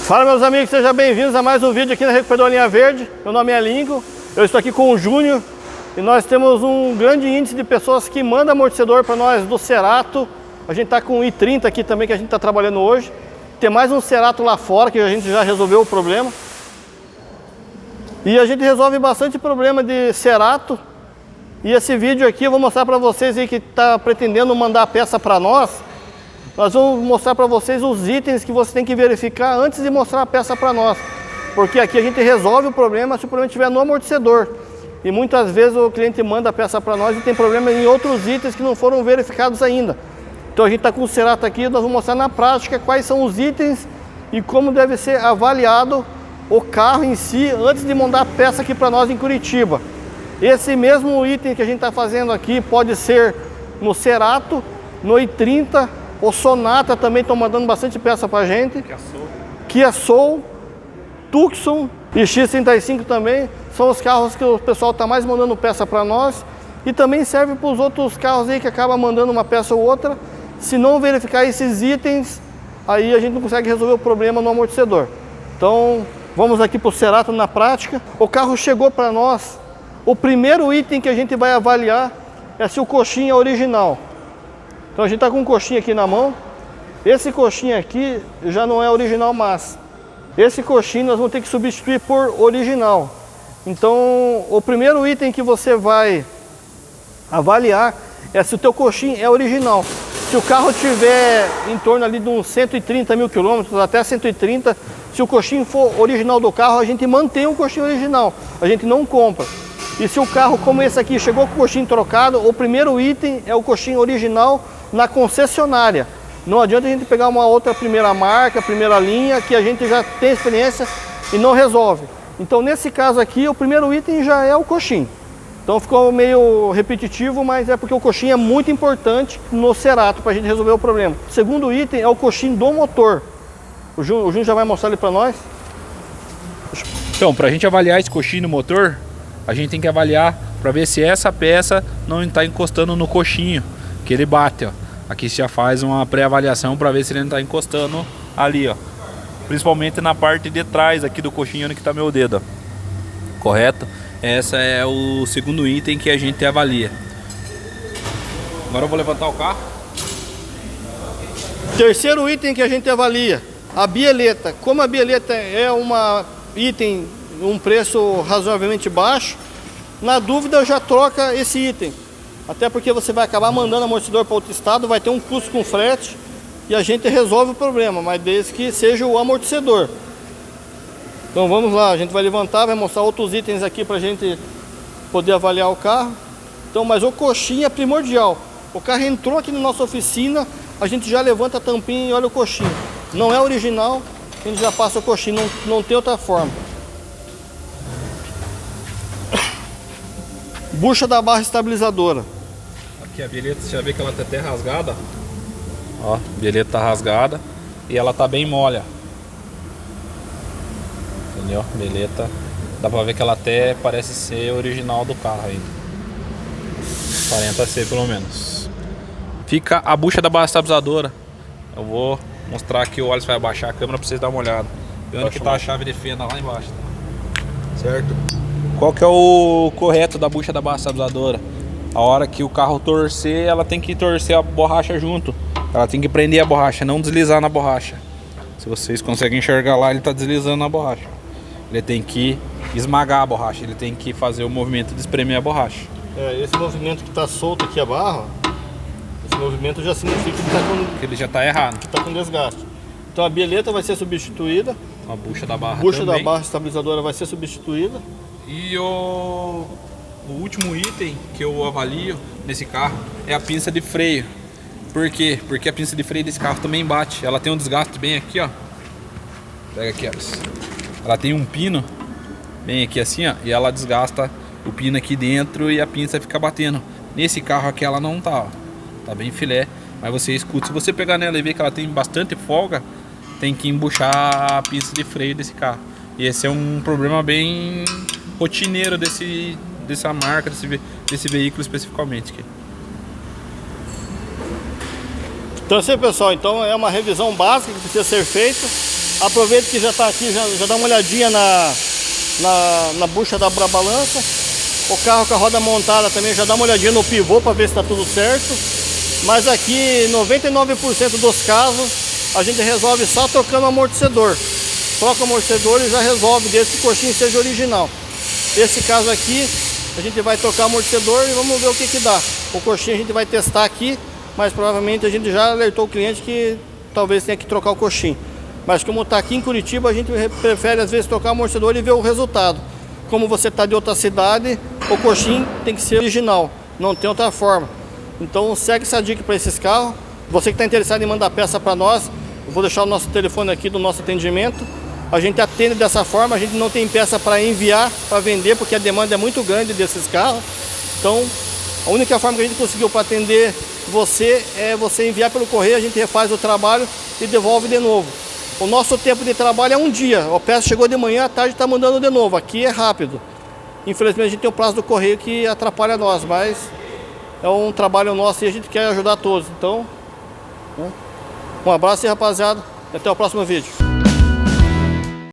Fala, meus amigos, sejam bem-vindos a mais um vídeo aqui na Recuperadora Linha Verde. Meu nome é Lincoln, eu estou aqui com o Júnior e nós temos um grande índice de pessoas que mandam amortecedor para nós do Cerato. A gente está com o i30 aqui também que a gente está trabalhando hoje. Tem mais um Cerato lá fora que a gente já resolveu o problema. E a gente resolve bastante problema de Cerato. E esse vídeo aqui eu vou mostrar para vocês aí que está pretendendo mandar a peça para nós. Nós vamos mostrar para vocês os itens que você tem que verificar antes de mostrar a peça para nós. Porque aqui a gente resolve o problema se o problema estiver no amortecedor. E muitas vezes o cliente manda a peça para nós e tem problema em outros itens que não foram verificados ainda. Então a gente está com o Cerato aqui, nós vamos mostrar na prática quais são os itens e como deve ser avaliado o carro em si antes de mandar a peça aqui para nós em Curitiba. Esse mesmo item que a gente está fazendo aqui pode ser no Cerato, no i30, o Sonata também estão mandando bastante peça para a gente. Kia Soul, Tucson e X35 também são os carros que o pessoal está mais mandando peça para nós. E também serve para os outros carros aí que acabam mandando uma peça ou outra. Se não verificar esses itens, aí a gente não consegue resolver o problema no amortecedor. Então, vamos aqui para o Cerato na prática. O carro chegou para nós. O primeiro item que a gente vai avaliar é se o coxinha é original. Então a gente está com um coxinha aqui na mão. Esse coxinha aqui já não é original, mas esse coxinha nós vamos ter que substituir por original. Então o primeiro item que você vai avaliar é se o teu coxinha é original. Se o carro tiver em torno ali de uns 130 mil quilômetros, até 130, se o coxinho for original do carro, a gente mantém o coxinho original, a gente não compra. E se o carro como esse aqui chegou com o coxinho trocado, o primeiro item é o coxinho original na concessionária. Não adianta a gente pegar uma outra primeira marca, primeira linha, que a gente já tem experiência e não resolve. Então nesse caso aqui, o primeiro item já é o coxinho. Então ficou meio repetitivo, mas é porque o coxinho é muito importante no Cerato para a gente resolver o problema. O segundo item é o coxinho do motor. O Júnior já vai mostrar ele para nós. Então, para a gente avaliar esse coxinho no motor, a gente tem que avaliar para ver se essa peça não está encostando no coxinho, que ele bate, ó. Aqui você já faz uma pré-avaliação para ver se ele não está encostando ali, ó. Principalmente na parte de trás aqui do coxinho, onde está meu dedo, ó. Correto? Esse é o segundo item que a gente avalia. Agora eu vou levantar o carro. Terceiro item que a gente avalia, a bieleta. Como a bieleta é um preço razoavelmente baixo, na dúvida já troca esse item. Até porque você vai acabar mandando amortecedor para outro estado, vai ter um custo com frete e a gente resolve o problema, mas desde que seja o amortecedor. Então vamos lá, a gente vai levantar, vai mostrar outros itens aqui para a gente poder avaliar o carro. Então, mas o coxinha é primordial. O carro entrou aqui na nossa oficina, a gente já levanta a tampinha e olha o coxinha. Não é original, a gente já passa o coxinha, não tem outra forma. Bucha da barra estabilizadora. Aqui a bilheta, você já vê que ela tá até rasgada. Ó, a bilheta tá rasgada e ela tá bem mole. Entendeu? Bilheta, dá pra ver que ela até parece ser original do carro ainda. Aparenta ser pelo menos. Fica a bucha da barra estabilizadora. Eu vou mostrar aqui, o Alisson vai abaixar a câmera pra vocês darem uma olhada. E onde que tá a chave de fenda lá embaixo, certo? Qual que é o correto da bucha da barra estabilizadora? A hora que o carro torcer, ela tem que torcer a borracha junto. Ela tem que prender a borracha, não deslizar na borracha. Se vocês conseguem enxergar lá, ele está deslizando na borracha. Ele tem que esmagar a borracha, ele tem que fazer o movimento de espremer a borracha. Esse movimento que está solto aqui a barra, esse movimento já significa que ele já está errado. Que está com desgaste. Então a bieleta vai ser substituída. A bucha da barra bucha também. Da barra estabilizadora vai ser substituída. E o último item que eu avalio nesse carro é a pinça de freio. Por quê? Porque a pinça de freio desse carro também bate. Ela tem um desgaste bem aqui, ó. Pega aqui, ó. Ela tem um pino bem aqui assim, ó. E ela desgasta o pino aqui dentro e a pinça fica batendo. Nesse carro aqui ela não tá, ó. Tá bem filé. Mas você escuta. Se você pegar nela e ver que ela tem bastante folga, tem que embuchar a pinça de freio desse carro. E esse é um problema bem rotineiro dessa marca, desse veículo especificamente aqui. Então assim, pessoal, então é uma revisão básica que precisa ser feita. Aproveita que já está aqui, já dá uma olhadinha na bucha da balança. O carro com a roda montada também, já dá uma olhadinha no pivô para ver se está tudo certo. Mas aqui, 99% dos casos, a gente resolve só trocando o amortecedor. Troca o amortecedor e já resolve, desde que o coxinho seja original. Esse caso aqui, a gente vai trocar o amortecedor e vamos ver o que dá. O coxinho a gente vai testar aqui, mas provavelmente a gente já alertou o cliente que talvez tenha que trocar o coxinho. Mas como está aqui em Curitiba, a gente prefere às vezes trocar o amortecedor e ver o resultado. Como você está de outra cidade, o coxinho tem que ser original, não tem outra forma. Então segue essa dica para esses carros. Você que está interessado em mandar peça para nós, eu vou deixar o nosso telefone aqui do nosso atendimento. A gente atende dessa forma, a gente não tem peça para enviar, para vender, porque a demanda é muito grande desses carros. Então, a única forma que a gente conseguiu para atender você é você enviar pelo correio, a gente refaz o trabalho e devolve de novo. O nosso tempo de trabalho é um dia. A peça chegou de manhã, à tarde está mandando de novo. Aqui é rápido. Infelizmente a gente tem o prazo do correio que atrapalha nós, mas é um trabalho nosso e a gente quer ajudar todos. Então, um abraço aí, rapaziada, e até o próximo vídeo.